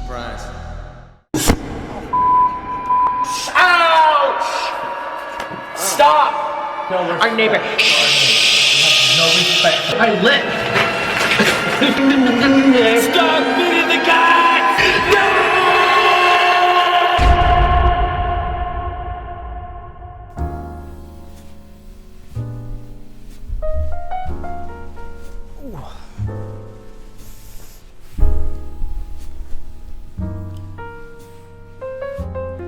Surprise. Ouch! Stop! No respect. Our neighbor. No respect. I lit. Stop beating the cat! No!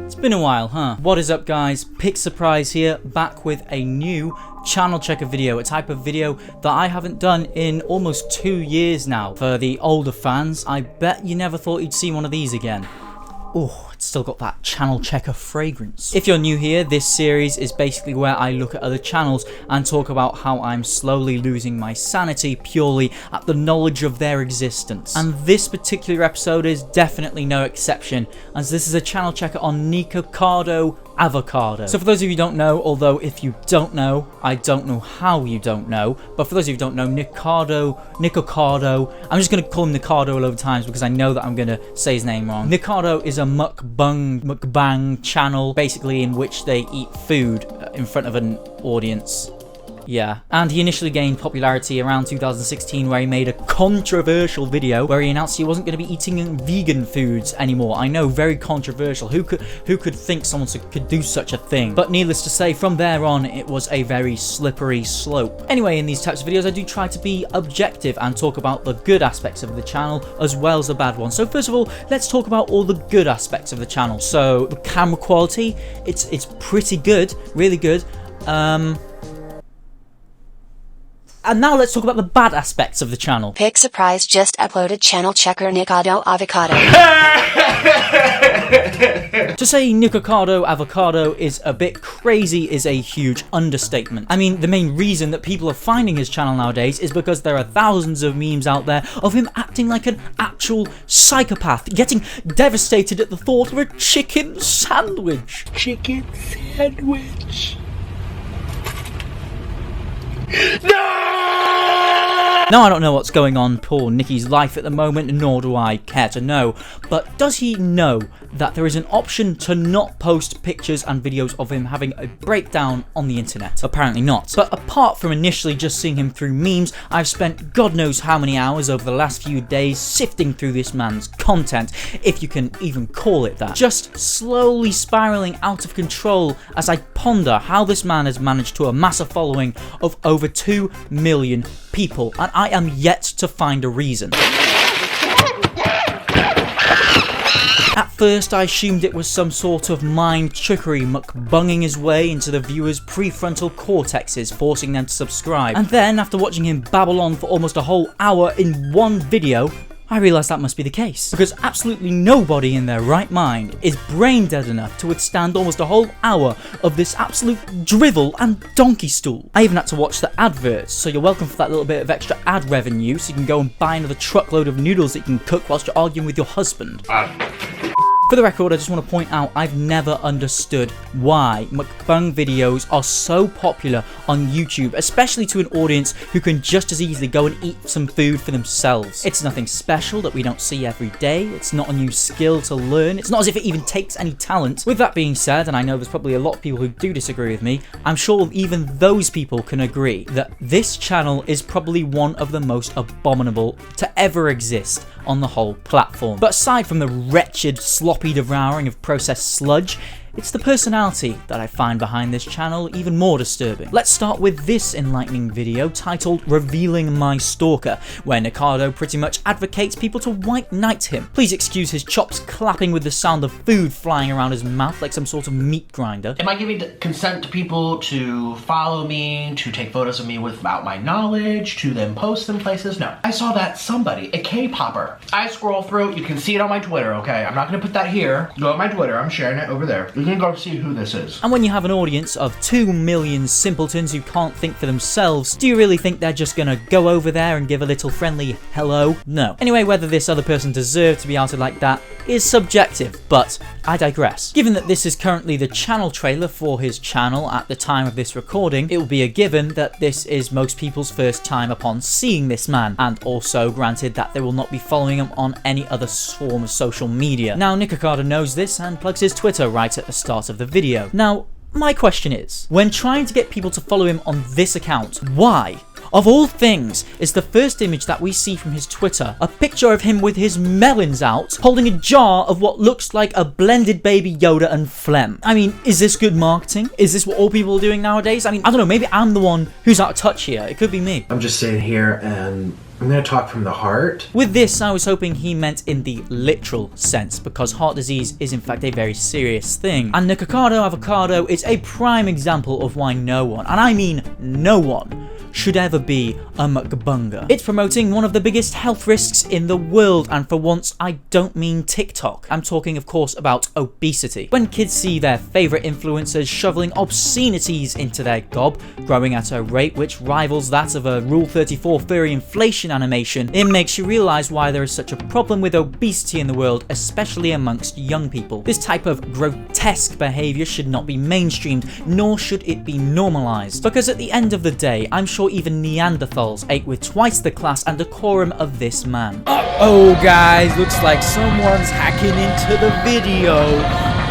It's been a while, huh? What is up, guys? PickSurprise here, back with a new channel checker video, a type of video that I haven't done in almost 2 years now. For the older fans, I bet you never thought you'd see one of these again. Oh, it's still got that channel checker fragrance. If you're new here, this series is basically where I look at other channels and talk about how I'm slowly losing my sanity purely at the knowledge of their existence. And this particular episode is definitely no exception, as this is a channel checker on Nikocado Avocado. So for those of you who don't know, although if you don't know, I don't know how you don't know, but for those of you who don't know, Nikocado, I'm just going to call him Nikocado a lot of times because I know that I'm going to say his name wrong. Nikocado is a mukbang channel, basically in which they eat food in front of an audience. Yeah, and he initially gained popularity around 2016 where he made a controversial video where he announced he wasn't going to be eating vegan foods anymore. I know, very controversial. Who could think someone could do such a thing? But needless to say, from there on, it was a very slippery slope. Anyway, in these types of videos, I do try to be objective and talk about the good aspects of the channel as well as the bad ones. So first of all, let's talk about all the good aspects of the channel. So the camera quality, it's pretty good, really good. And now let's talk about the bad aspects of the channel. PickSurprise just uploaded channel checker Nikocado Avocado. To say Nikocado Avocado is a bit crazy is a huge understatement. I mean, the main reason that people are finding his channel nowadays is because there are thousands of memes out there of him acting like an actual psychopath, getting devastated at the thought of a chicken sandwich. Chicken sandwich. No! Now, I don't know what's going on poor Nicky's life at the moment, nor do I care to know, but does he know that there is an option to not post pictures and videos of him having a breakdown on the internet? Apparently not. But apart from initially just seeing him through memes, I've spent God knows how many hours over the last few days sifting through this man's content, if you can even call it that. Just slowly spiraling out of control as I ponder how this man has managed to amass a following of over 2 million people, and I am yet to find a reason. At first, I assumed it was some sort of mind trickery mukbanging his way into the viewers' prefrontal cortexes, forcing them to subscribe. And then, after watching him babble on for almost a whole hour in one video, I realised that must be the case, because absolutely nobody in their right mind is brain dead enough to withstand almost a whole hour of this absolute drivel and donkey stool. I even had to watch the adverts, so you're welcome for that little bit of extra ad revenue so you can go and buy another truckload of noodles that you can cook whilst you're arguing with your husband. For the record, I just want to point out I've never understood why mukbang videos are so popular on YouTube, especially to an audience who can just as easily go and eat some food for themselves. It's nothing special that we don't see every day, it's not a new skill to learn, it's not as if it even takes any talent. With that being said, and I know there's probably a lot of people who do disagree with me, I'm sure even those people can agree that this channel is probably one of the most abominable to ever exist on the whole platform. But aside from the wretched, sloppy devouring of processed sludge, it's the personality that I find behind this channel even more disturbing. Let's start with this enlightening video titled Revealing My Stalker, where Nikocado pretty much advocates people to white knight him. Please excuse his chops clapping with the sound of food flying around his mouth like some sort of meat grinder. Am I giving consent to people to follow me, to take photos of me without my knowledge, to then post them places? No. I saw that somebody, a K-popper. I scroll through, you can see it on my Twitter, okay? I'm not gonna put that here. Go on my Twitter, I'm sharing it over there. You can go see who this is. And when you have an audience of 2 million simpletons who can't think for themselves, do you really think they're just gonna go over there and give a little friendly hello? No. Anyway, whether this other person deserved to be outed like that is subjective, but I digress. Given that this is currently the channel trailer for his channel at the time of this recording, it will be a given that this is most people's first time upon seeing this man, and also granted that they will not be following him on any other form of social media. Now, Nikocado knows this and plugs his Twitter right at the start of the video. Now, my question is, when trying to get people to follow him on this account, why, of all things, is the first image that we see from his Twitter a picture of him with his melons out, holding a jar of what looks like a blended baby Yoda and phlegm? I mean, is this good marketing? Is this what all people are doing nowadays? I mean, I don't know, maybe I'm the one who's out of touch here. It could be me. I'm just sitting here and I'm gonna talk from the heart. With this, I was hoping he meant in the literal sense, because heart disease is in fact a very serious thing. And Nikocado Avocado is a prime example of why no one, and I mean no one, should ever be a mukbanger. It's promoting one of the biggest health risks in the world, and for once I don't mean TikTok. I'm talking of course about obesity. When kids see their favourite influencers shoveling obscenities into their gob, growing at a rate which rivals that of a Rule 34 furry inflation animation, it makes you realise why there is such a problem with obesity in the world, especially amongst young people. This type of grotesque behaviour should not be mainstreamed, nor should it be normalised, because at the end of the day, I'm sure even Neanderthals ate with twice the class and decorum of this man. Oh guys, looks like someone's hacking into the video.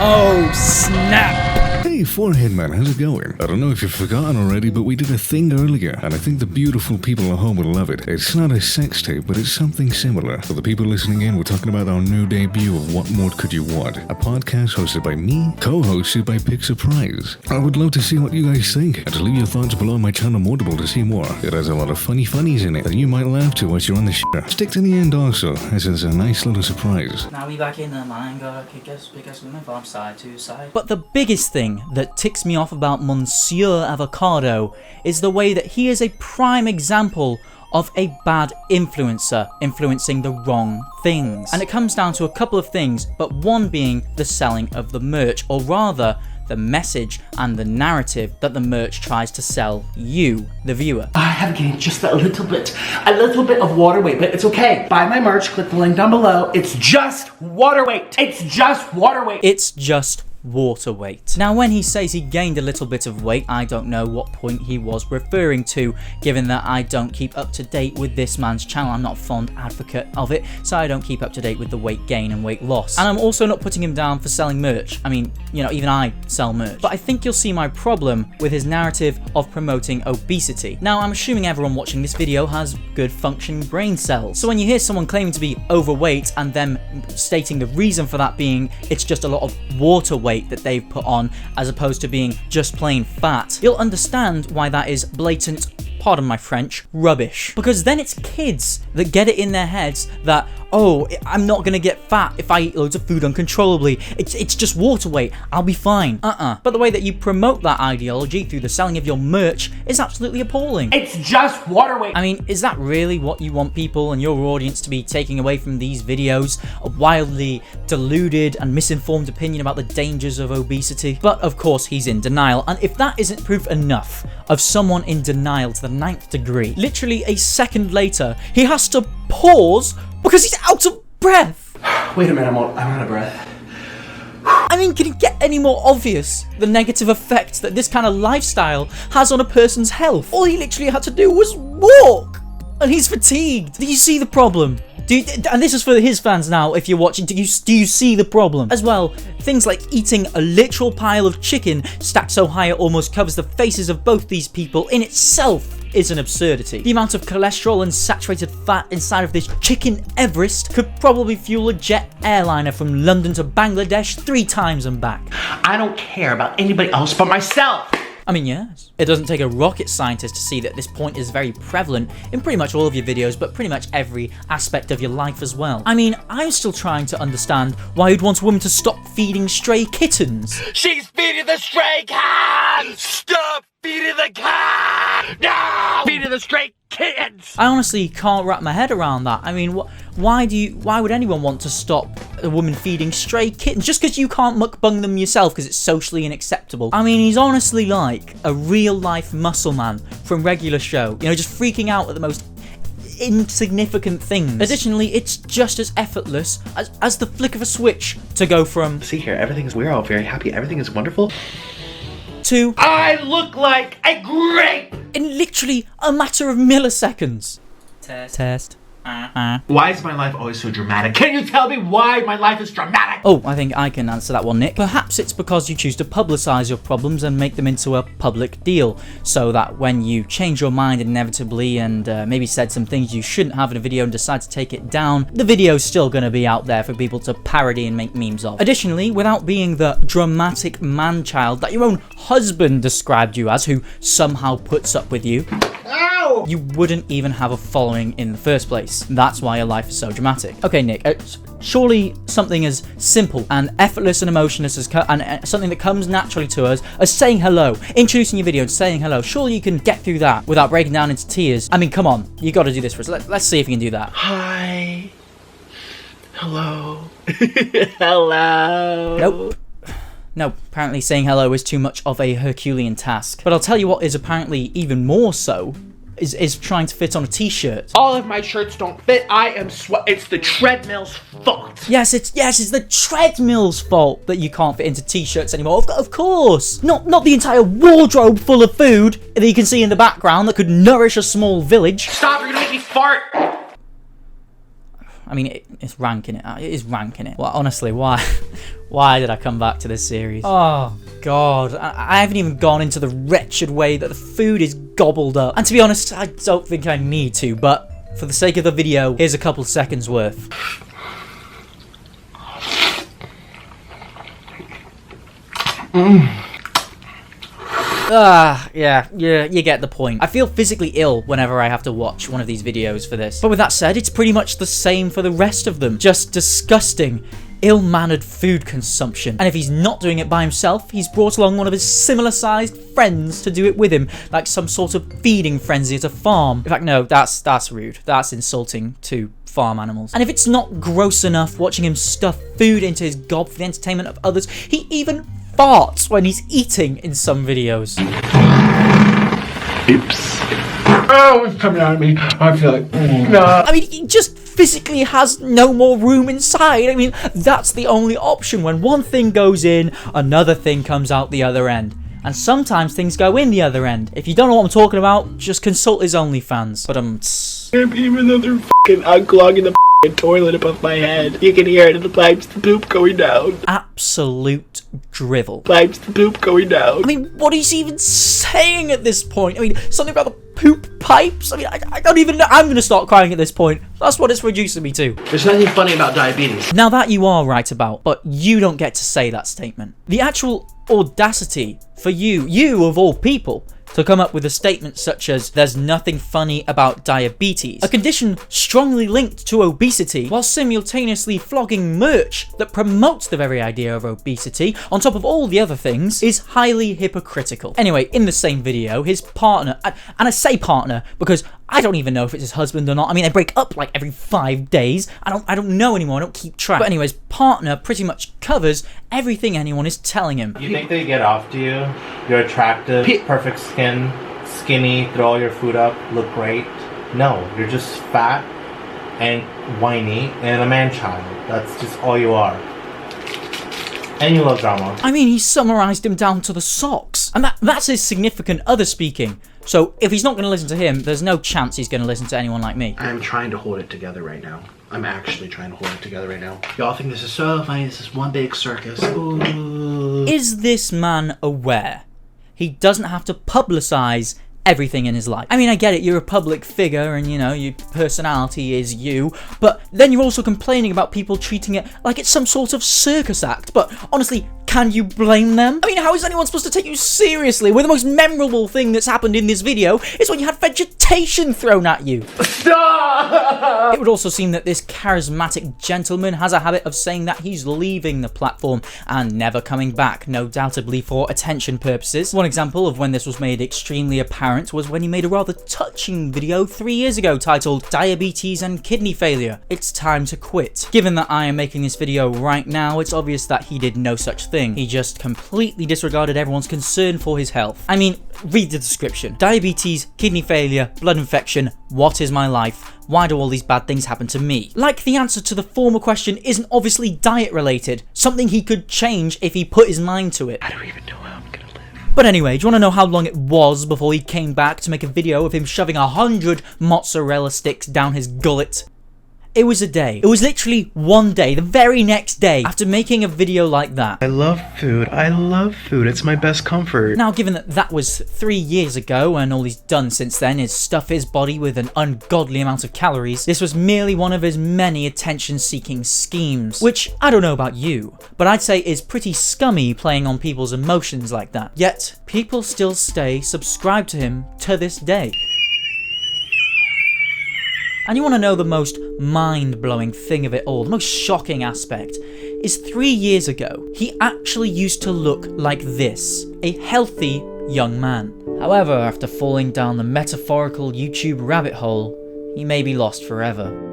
Oh snap. Hey Forehead Man, how's it going? I don't know if you've forgotten already, but we did a thing earlier, and I think the beautiful people at home will love it. It's not a sex tape, but it's something similar. For the people listening in, we're talking about our new debut of What More Could You Want? A podcast hosted by me, co-hosted by PickSurprise. I would love to see what you guys think, and to leave your thoughts below my channel Moldable to see more. It has a lot of funnies in it that you might laugh to as you're on the shitter. Stick to the end also, as it's a nice little surprise. Now we back in the mine, gotta kick us moving from side to side. But the biggest thing that ticks me off about Monsieur Avocado is the way that he is a prime example of a bad influencer influencing the wrong things. And it comes down to a couple of things, but one being the selling of the merch, or rather the message and the narrative that the merch tries to sell you, the viewer. I have gained just a little bit of water weight, but it's okay. Buy my merch, click the link down below. It's just water weight. It's just water weight. It's just water weight. Now, when he says he gained a little bit of weight, I don't know what point he was referring to, given that I don't keep up to date with this man's channel. I'm not a fond advocate of it, so I don't keep up to date with the weight gain and weight loss. And I'm also not putting him down for selling merch. I mean, you know, even I sell merch. But I think you'll see my problem with his narrative of promoting obesity. Now, I'm assuming everyone watching this video has good functioning brain cells. So when you hear someone claiming to be overweight and them stating the reason for that being it's just a lot of water weight that they've put on as opposed to being just plain fat, you'll understand why that is blatant, pardon my French, rubbish. Because then it's kids that get it in their heads that, oh, I'm not gonna get fat if I eat loads of food uncontrollably. It's just water weight. I'll be fine. But the way that you promote that ideology through the selling of your merch is absolutely appalling. It's just water weight. I mean, is that really what you want people and your audience to be taking away from these videos? A wildly deluded and misinformed opinion about the dangers of obesity? But of course he's in denial, and if that isn't proof enough of someone in denial to the 9th degree, literally a second later, he has to pause because he's out of breath. Wait a minute, I'm out of breath. I mean, can it get any more obvious the negative effects that this kind of lifestyle has on a person's health? All he literally had to do was walk, and he's fatigued. Do you see the problem? And this is for his fans now, if you're watching, do you see the problem? As well, things like eating a literal pile of chicken stacked so high it almost covers the faces of both these people in itself is an absurdity. The amount of cholesterol and saturated fat inside of this chicken Everest could probably fuel a jet airliner from London to Bangladesh 3 times and back. I don't care about anybody else but myself. I mean, yes. It doesn't take a rocket scientist to see that this point is very prevalent in pretty much all of your videos, but pretty much every aspect of your life as well. I mean, I'm still trying to understand why you'd want a woman to stop feeding stray kittens. She's feeding the stray cats! Stop feeding the cats! No! Feeding the stray kittens! I honestly can't wrap my head around that. I mean, why would anyone want to stop a woman feeding stray kittens just because you can't mukbang them yourself because it's socially unacceptable? I mean, he's honestly like a real-life muscle man from Regular Show, you know, just freaking out at the most insignificant things. Additionally, it's just as effortless as the flick of a switch to go from See here, we're all very happy, everything is wonderful. to I look like a grape! in literally a matter of milliseconds. Test. Why is my life always so dramatic? Can you tell me why my life is dramatic? Oh, I think I can answer that one, Nick. Perhaps it's because you choose to publicize your problems and make them into a public deal, so that when you change your mind inevitably and maybe said some things you shouldn't have in a video and decide to take it down, the video's still gonna be out there for people to parody and make memes of. Additionally, without being the dramatic man-child that your own husband described you as, who somehow puts up with you, you wouldn't even have a following in the first place. That's why your life is so dramatic. Okay, Nick, surely something as simple and effortless and emotionless as something that comes naturally to us as saying hello, introducing your video and saying hello, surely you can get through that without breaking down into tears. I mean, come on, you got to do this for us. Let's see if you can do that. Hi. Hello. Hello. Nope. No, apparently saying hello is too much of a Herculean task. But I'll tell you what is apparently even more so is trying to fit on a t-shirt. All of my shirts don't fit. I am it's the treadmill's fault. Yes, it's the treadmill's fault that you can't fit into t-shirts anymore. Of course. Not the entire wardrobe full of food that you can see in the background that could nourish a small village. Stop, you're gonna make me fart! I mean, it's ranking it. It is ranking it. Well, honestly, why? Why did I come back to this series? Oh, God. I haven't even gone into the wretched way that the food is gobbled up. And to be honest, I don't think I need to, but for the sake of the video, here's a couple seconds worth. Yeah, you get the point. I feel physically ill whenever I have to watch one of these videos for this. But with that said, it's pretty much the same for the rest of them. Just disgusting, ill-mannered food consumption. And if he's not doing it by himself, he's brought along one of his similar-sized friends to do it with him, like some sort of feeding frenzy at a farm. In fact, no, that's rude. That's insulting to farm animals. And if it's not gross enough watching him stuff food into his gob for the entertainment of others, he even farts when he's eating in some videos. Oops. Oh, it's coming out of me. I feel like... I mean, he just physically has no more room inside. I mean, that's the only option. When one thing goes in, another thing comes out the other end. And sometimes things go in the other end. If you don't know what I'm talking about, just consult his OnlyFans. But even though they're fucking unclogging the toilet above my head, you can hear it in the pipes, the poop going down. Absolute drivel. Pipes, the poop going down. I mean, what is he even saying at this point? I mean, something about the poop pipes? I mean, I don't even know. I'm going to start crying at this point. That's what it's reducing me to. There's nothing funny about diabetes. Now that you are right about, but you don't get to say that statement. The actual audacity for you of all people, to come up with a statement such as, there's nothing funny about diabetes, a condition strongly linked to obesity, while simultaneously flogging merch that promotes the very idea of obesity, on top of all the other things, is highly hypocritical. Anyway, in the same video, his partner, and I say partner because I don't even know if it's his husband or not. I mean, they break up like every 5 days. I don't know anymore. I don't keep track. But anyways, partner pretty much covers everything anyone is telling him. You think they get off to you? You're attractive, perfect skin, skinny, throw all your food up, look great. No, you're just fat and whiny and a man-child. That's just all you are. And you love drama. I mean, he summarized him down to the socks. And that's his significant other speaking. So if he's not going to listen to him, there's no chance he's going to listen to anyone like me. I'm trying to hold it together right now. I'm actually trying to hold it together right now. Y'all think this is so funny. This is one big circus. Ooh. Is this man aware he doesn't have to publicize everything in his life? I mean, I get it, you're a public figure and, you know, your personality is you, but then you're also complaining about people treating it like it's some sort of circus act. But honestly, can you blame them? I mean, how is anyone supposed to take you seriously when the most memorable thing that's happened in this video is when you had vegetation thrown at you? Stop! It would also seem that this charismatic gentleman has a habit of saying that he's leaving the platform and never coming back, no doubtably for attention purposes. One example of when this was made extremely apparent was when he made a rather touching video 3 years ago titled Diabetes and Kidney Failure. It's time to quit. Given that I am making this video right now, it's obvious that he did no such thing. He just completely disregarded everyone's concern for his health. I mean, read the description. Diabetes, kidney failure, blood infection, what is my life? Why do all these bad things happen to me? Like the answer to the former question isn't obviously diet related, something he could change if he put his mind to it. I don't even know how I'm gonna live. But anyway, do you want to know how long it was before he came back to make a video of him shoving 100 mozzarella sticks down his gullet? It was a day. It was literally one day, the very next day, after making a video like that. I love food. I love food. It's my best comfort. Now, given that that was 3 years ago, and all he's done since then is stuff his body with an ungodly amount of calories, this was merely one of his many attention-seeking schemes. Which, I don't know about you, but I'd say is pretty scummy playing on people's emotions like that. Yet, people still stay subscribed to him to this day. And you want to know the most mind-blowing thing of it all, the most shocking aspect, is 3 years ago, he actually used to look like this, a healthy young man. However, after falling down the metaphorical YouTube rabbit hole, he may be lost forever.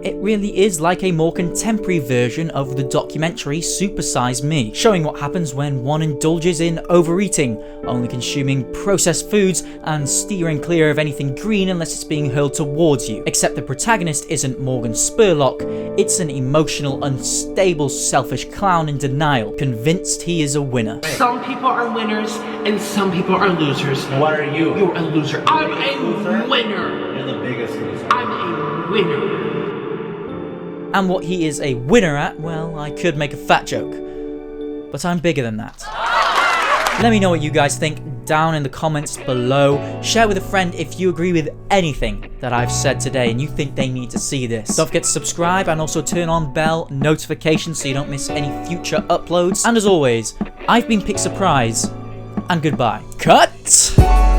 It really is like a more contemporary version of the documentary Super Size Me, showing what happens when one indulges in overeating, only consuming processed foods and steering clear of anything green unless it's being hurled towards you. Except the protagonist isn't Morgan Spurlock, it's an emotional, unstable, selfish clown in denial, convinced he is a winner. Some people are winners and some people are losers. What are you? You're a loser. I'm a winner. You're the biggest loser. I'm a winner. And what he is a winner at, well, I could make a fat joke. But I'm bigger than that. Let me know what you guys think down in the comments below. Share with a friend if you agree with anything that I've said today and you think they need to see this. Don't forget to subscribe and also turn on bell notifications so you don't miss any future uploads. And as always, I've been PickSurprise, and goodbye. Cut!